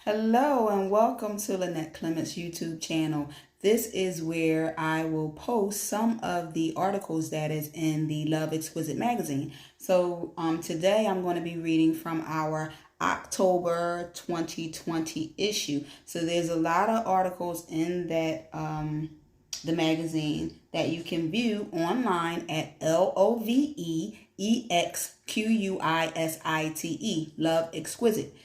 Hello and welcome to Lynette Clements YouTube channel. This is where I will post some of the articles that is in the Love Exquisite magazine. So today I'm going to be reading from our October 2020 issue. So there's a lot of articles in that the magazine that you can view online at LOVEEXQUISITE, Love Exquisite.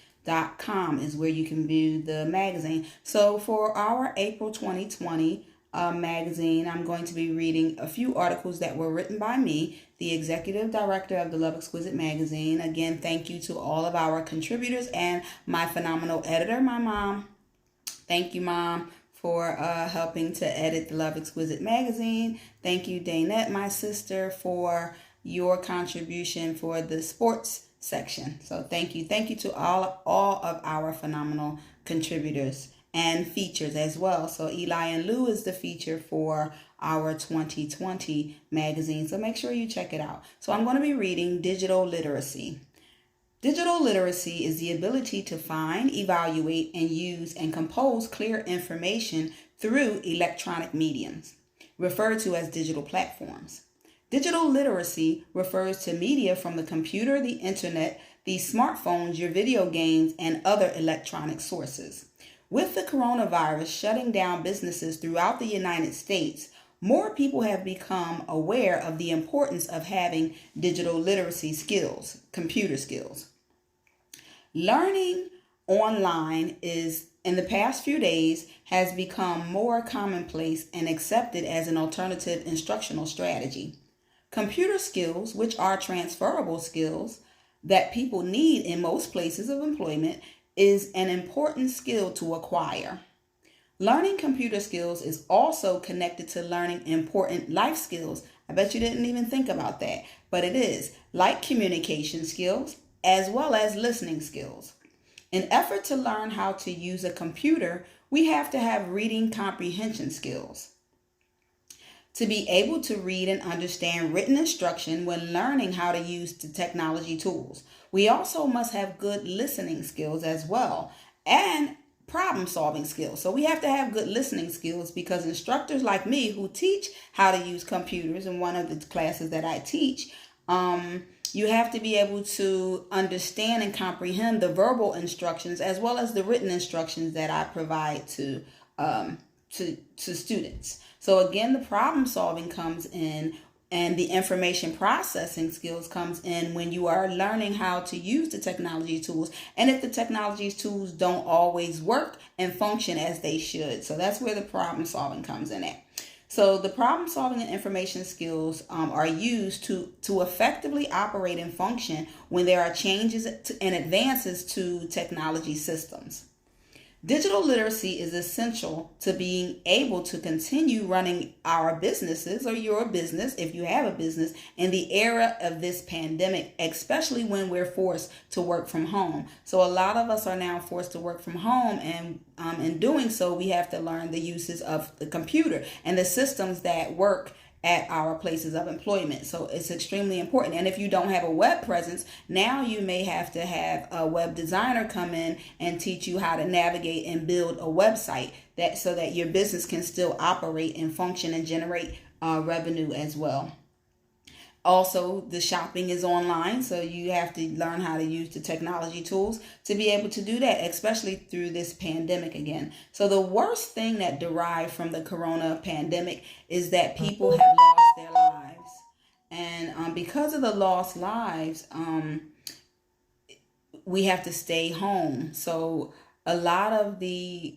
.com is where you can view the magazine. So for our April 2020 magazine, I'm going to be reading a few articles that were written by me, the executive director of the Love Exquisite magazine. Again, thank you to all of our contributors and my phenomenal editor, my mom. Thank you, Mom, for helping to edit the Love Exquisite magazine. Thank you, Danette, my sister, for your contribution for the sports section. So thank you to all of our phenomenal contributors and features as well. So Eli and Lou is the feature for our 2020 magazine, so make sure you check it out. So I'm going to be reading Digital Literacy. Digital literacy is the ability to find, evaluate, and use and compose clear information through electronic mediums, referred to as digital platforms. Digital literacy refers to media from the computer, the internet, the smartphones, your video games, and other electronic sources. With the coronavirus shutting down businesses throughout the United States, more people have become aware of the importance of having digital literacy skills, computer skills. Learning online in the past few days has become more commonplace and accepted as an alternative instructional strategy. Computer skills, which are transferable skills that people need in most places of employment, is an important skill to acquire. Learning computer skills is also connected to learning important life skills. I bet you didn't even think about that, but it is, like communication skills as well as listening skills. In effort to learn how to use a computer, we have to have reading comprehension skills. To be able to read and understand written instruction when learning how to use the technology tools. We also must have good listening skills as well, and problem solving skills. So we have to have good listening skills because instructors like me who teach how to use computers in one of the classes that I teach, you have to be able to understand and comprehend the verbal instructions as well as the written instructions that I provide to students. So again, the problem solving comes in and the information processing skills comes in when you are learning how to use the technology tools and if the technology tools don't always work and function as they should. So that's where the problem solving comes in at. So the problem solving and information skills are used to effectively operate and function when there are changes and advances to technology systems. Digital literacy is essential to being able to continue running our businesses or your business, if you have a business, in the era of this pandemic, especially when we're forced to work from home. So a lot of us are now forced to work from home, and in doing so, we have to learn the uses of the computer and the systems that work at our places of employment. So it's extremely important. And if you don't have a web presence, now you may have to have a web designer come in and teach you how to navigate and build a website so that your business can still operate and function and generate revenue as well. Also, the shopping is online, so you have to learn how to use the technology tools to be able to do that, especially through this pandemic again. So the worst thing that derived from the corona pandemic is that people have lost their lives. And because of the lost lives, we have to stay home. So a lot of the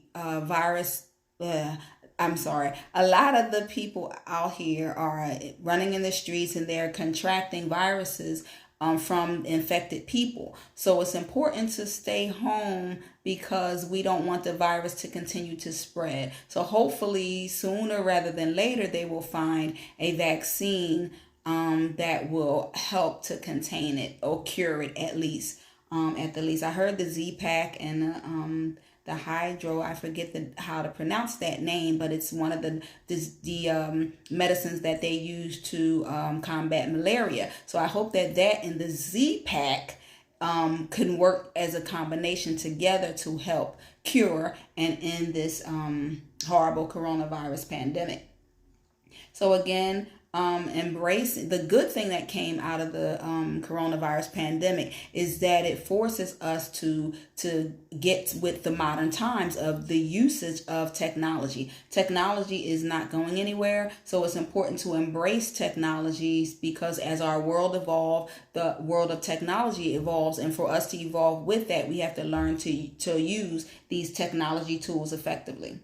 a lot of the people out here are running in the streets and they're contracting viruses from infected people. So it's important to stay home because we don't want the virus to continue to spread. So hopefully sooner rather than later, they will find a vaccine that will help to contain it or cure it at least. At the least, I heard the Z-Pack and the hydro, I forget how to pronounce that name, but it's one of the medicines that they use to combat malaria. So I hope that and the Z-Pack can work as a combination together to help cure and end this horrible coronavirus pandemic. So again, embrace the good thing that came out of the coronavirus pandemic is that it forces us to get with the modern times of the usage of technology. Technology is not going anywhere, so it's important to embrace technologies, because as our world evolves, the world of technology evolves, and for us to evolve with that, we have to learn to use these technology tools effectively.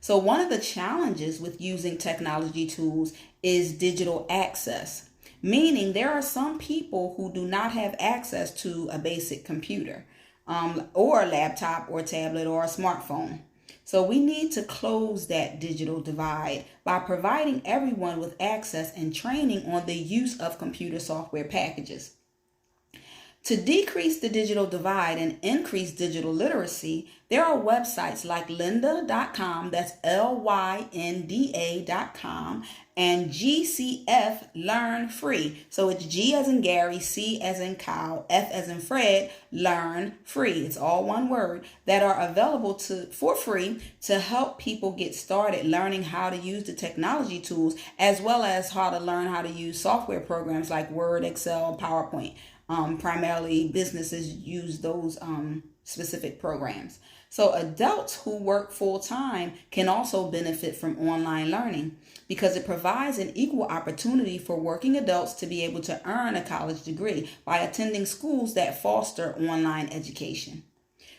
So one of the challenges with using technology tools is digital access, meaning there are some people who do not have access to a basic computer or a laptop or tablet or a smartphone. So we need to close that digital divide by providing everyone with access and training on the use of computer software packages. To decrease the digital divide and increase digital literacy, there are websites like lynda.com, that's lynda.com, and GCF Learn Free. So it's G as in Gary, C as in cow, F as in Fred, Learn Free. It's all one word, that are available for free to help people get started learning how to use the technology tools, as well as how to learn how to use software programs like Word, Excel, and PowerPoint. Primarily businesses use those specific programs. So adults who work full time can also benefit from online learning, because it provides an equal opportunity for working adults to be able to earn a college degree by attending schools that foster online education.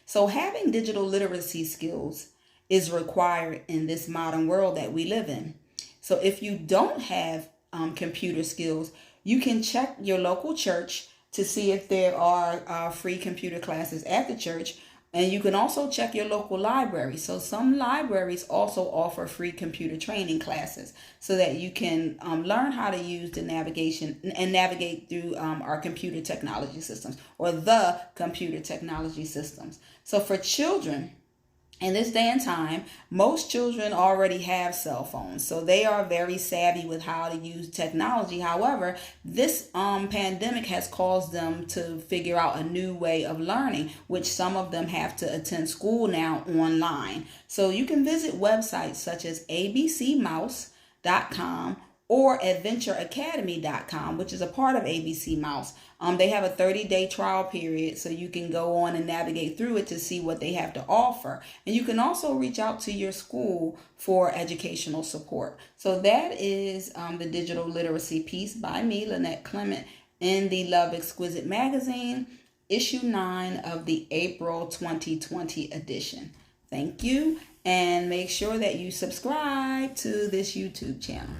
So having digital literacy skills is required in this modern world that we live in. So if you don't have computer skills, you can check your local church to see if there are free computer classes at the church. And you can also check your local library. So some libraries also offer free computer training classes so that you can learn how to use the navigation and navigate through our computer technology systems, or the computer technology systems. So for children, in this day and time, most children already have cell phones, so they are very savvy with how to use technology. However, this pandemic has caused them to figure out a new way of learning, which some of them have to attend school now online. So you can visit websites such as abcmouse.com or adventureacademy.com, which is a part of ABC Mouse. They have a 30-day trial period, so you can go on and navigate through it to see what they have to offer. And you can also reach out to your school for educational support. So that is the digital literacy piece by me, Lynette Clement, in the Love Exquisite magazine, issue 9 of the April 2020 edition. Thank you, and make sure that you subscribe to this YouTube channel.